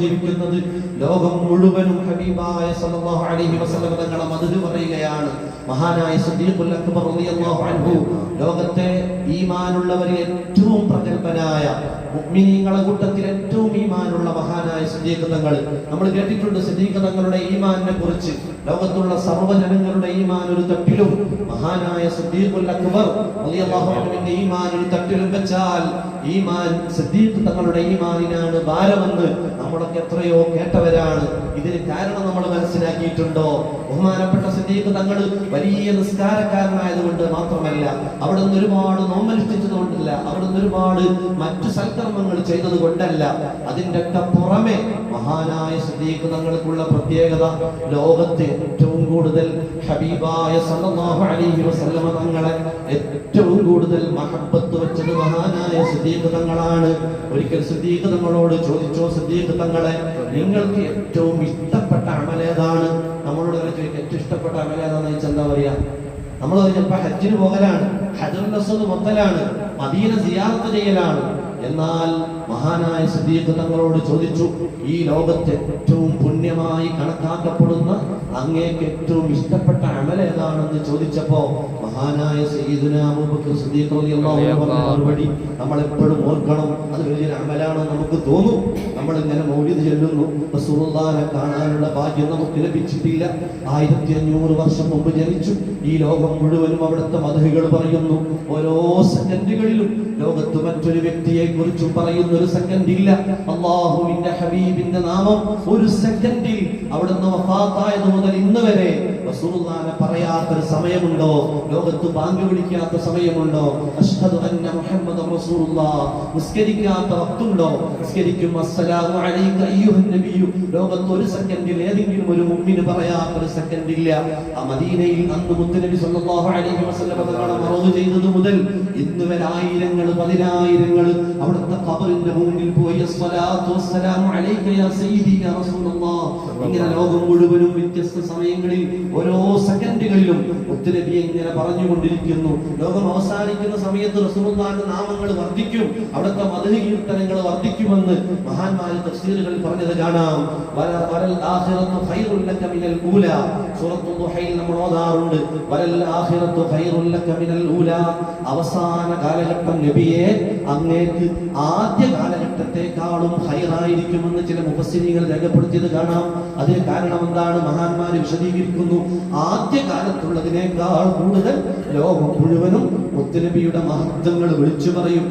ജീവിക്കുന്നത് ലോകം മുഴുവനും ഹബീബായ സല്ലല്ലാഹു അലൈഹി വസല്ലം തങ്ങളെ മദ്ഹ് പറയുകയാണ്. മഹാനായ സിദ്ദീഖുൽ അക്ബർ റളിയല്ലാഹു അൻഹു ലോകത്തെ ഈമാനുള്ളവരിൽ ഏറ്റവും പ്രഗൽഭനായ മുഅ്മിനീങ്ങളുടെ കൂട്ടത്തിൽ ഏറ്റവും ഈമാനുള്ള മഹാനായ സിദ്ദീഖ് തങ്ങൾ. നമ്മൾ കേട്ടിട്ടുണ്ട് സിദ്ദീഖ് തങ്ങളുടെ ഈമാനിനെ കുറിച്ച്. ലോകത്തുള്ള സർവ്വജനങ്ങളുടെ ഈമാൻ ഒരു തട്ടിലും മഹാനായ സിദ്ദീഖുൽ അക്ബർ റളിയല്ലാഹു അൻഹുവിന്റെ ഈമാൻ ഒരു തട്ടിലും വെച്ചാൽ ഈമാൻ സിദ്ദീഖ് തങ്ങളുടെ ഈമാനിനാണ് ഭാരമെന്ന് നമ്മളൊക്കെ എത്രയോ കേട്ടവരാണ്. ഇതിന് കാരണം നമ്മൾ മനസ്സിലാക്കിയിട്ടുണ്ടോ? ബഹുമാനപ്പെട്ട സിദ്ദീഖ് തങ്ങൾ വലിയ നിസ്കാരക്കാരനായതുകൊണ്ട് മാത്രമല്ല, അവിടെ നിന്ന് ഒരുപാട് നോമ്പനുഷ്ഠിച്ചതുകൊണ്ടല്ല, അവിടെ നിന്ന് ഒരുപാട് മറ്റു സൽക്കർമ്മങ്ങൾ ചെയ്തത് കൊണ്ടല്ല, അതിന്റെ ഒക്കെ പുറമെ മഹാനായ സിദ്ദീഖ് തങ്ങൾക്കുള്ള പ്രത്യേകത ലോകത്തെ ഏറ്റവും കൂടുതൽ ഹബീബായ സല്ലല്ലാഹു അലൈഹി വസല്ലം തങ്ങളെ ഏറ്റവും കൂടുതൽ മഹബ്ബത്ത് വെച്ചത് മഹാനായ സിദ്ദീഖ് തങ്ങളാണ്. ഒരിക്കൽ സിദ്ദീഖ് തങ്ങളോട് ചോദിച്ചോ, സിദ്ദീഖ് തങ്ങളെ നിങ്ങൾക്ക് ഏറ്റവും ഇഷ്ടപ്പെട്ട അമലേതാണ്? നമ്മളോട് ചോദിക്കും ഏറ്റവും ഇഷ്ടപ്പെട്ട അമലേതാന്ന് ചോദിച്ചാൽ എന്താ പറയാ? നമ്മൾ ചിലപ്പോൾ ഹജ്ജിന് പോകലാണ്, ഹജറുൽ അസ്വദ് മുത്തലാണ്, മദീന സിയാറത്ത് ചെയ്യലാണ്. എന്നാൽ മഹാനായ സിദ്ദീഖ് തങ്ങളോട് ചോദിച്ചു, ഈ ലോകത്തെ ഏറ്റവും പുണ്യമായി കണക്കാക്കപ്പെടുന്ന അങ്ങേക്ക് ഏറ്റവും ഇഷ്ടപ്പെട്ട അമൽ ഏതാണെന്ന് ചോദിച്ചപ്പോ മഹാനായ സയ്യിദുനാ അബൂബക്കർ സിദ്ദീഖ് റളിയല്ലാഹു അൻഹു പറഞ്ഞ മറുപടി നമ്മൾ എപ്പോഴും ഓർക്കണം. അത് വലിയൊരു അമലാണെന്ന് നമുക്ക് തോന്നും. നമ്മൾ ഇങ്ങനെ മൗലിദ് ചൊല്ലുന്നു, റസൂലുള്ളാഹിനെ കാണാനുള്ള ഭാഗ്യം നമുക്ക് ലഭിച്ചിട്ടില്ല. 1500 വർഷം മുമ്പ് ജനിച്ചു. ഈ ലോകം മുഴുവനും അവിടുത്തെ മദ്ഹുകൾ പറയുന്നു. ഓരോ സെക്കൻഡുകളിലും ലോകത്ത് മറ്റൊരു വ്യക്തിയെ കുറിച്ചും പറയുന്ന ഒരു സെക്കൻഡ് ഇല്ല. അല്ലാഹുവിന്റെ ഹബീബിന്റെ നാമം ഒരു സെക്കൻഡിൽ അവിടുന്ന് വഫാത്തായത് മുതൽ ഇന്ന് വരെ റസൂലുള്ളാഹിനെ പറയാത്തൊരു സമയമുണ്ടോ? ലോകത്ത് ബാങ്ക് വിളിക്കാത്ത സമയമുണ്ടോ? അഷ്ഹദു അന്ന മുഹമ്മദൻ റസൂലുള്ളാഹ് നിസ്കരിക്കാത്ത വക്തുണ്ടോ? നിസ്കരിക്കും അസ്സലാമു അലൈക അയ്യുഹൻ നബിയു ലോകത്ത് ഒരു സെക്കൻഡിൽ ഏതെങ്കിലും ഒരു മുഅ്മിന് പറയാത്തൊരു സെക്കൻഡ് ഇല്ല. ആ മദീനയിൽ അന്ന് മുത്തുനബി സല്ലല്ലാഹു അലൈഹി വസല്ലം തങ്ങളെ മറവ് ചെയ്തത് മുതൽ ഇന്ന് വരെ ആയിരങ്ങൾ പതിനായിരങ്ങൾ അവിടുത്തെ ഖബറിന്റെ മുന്നിൽ പോയി അസ്സലാത്തു വസ്സലാമു അലൈക യാ സയ്യിദി യാ റസൂലുള്ളാഹ് ഇങ്ങനെ ലോകം മുഴുവനും വ്യത്യസ്ത സമയങ്ങളിൽ ഓരോ സെക്കൻഡുകളിലും മുത്തുനബിയെ ഇങ്ങനെ പറഞ്ഞുകൊണ്ടിരിക്കുന്നു. ലോകം അവസാനിക്കുന്ന സമയത്ത് റസൂലുള്ളാഹിന്റെ നാമങ്ങൾ വർദ്ധിക്കും, അവിടുത്തെ മദ്ഹ് കീർത്തനങ്ങൾ വർദ്ധിക്കുമെന്ന് മഹാന്മാർ തഫ്സീറുകളിൽ പറഞ്ഞത് കാണാം. വലൽ ആഖിറത്തു ഖൈറുൽ ലക മിനൽ ഊലാ സൂറത്തുൽ ദുഹയിൽ നമ്മൾ ഓതാറുണ്ട്. വലൽ ആഖിറത്തു ഖൈറുൽ ലക മിനൽ ഊലാ അവസാന കാലഘട്ടം നബിയെ അങ്ങേക്ക് ആദ്യ കാലഘട്ടത്തെക്കാളും ഖൈറായിരിക്കുമെന്ന് ചില മുഫസ്സിരീങ്ങൾ രേഖപ്പെടുത്തിയത് കാണാം. അതിന് കാരണം എന്താണ്? മഹാന്മാർ വിശദീകരിക്കുന്നു. ആദ്യ കാലത്തുള്ളതിനേക്കാൾ കൂടുതൽ ലോകം മുഴുവനും മുത്തുനബിയുടെ മഹത്വങ്ങൾ വിളിച്ചു പറയും.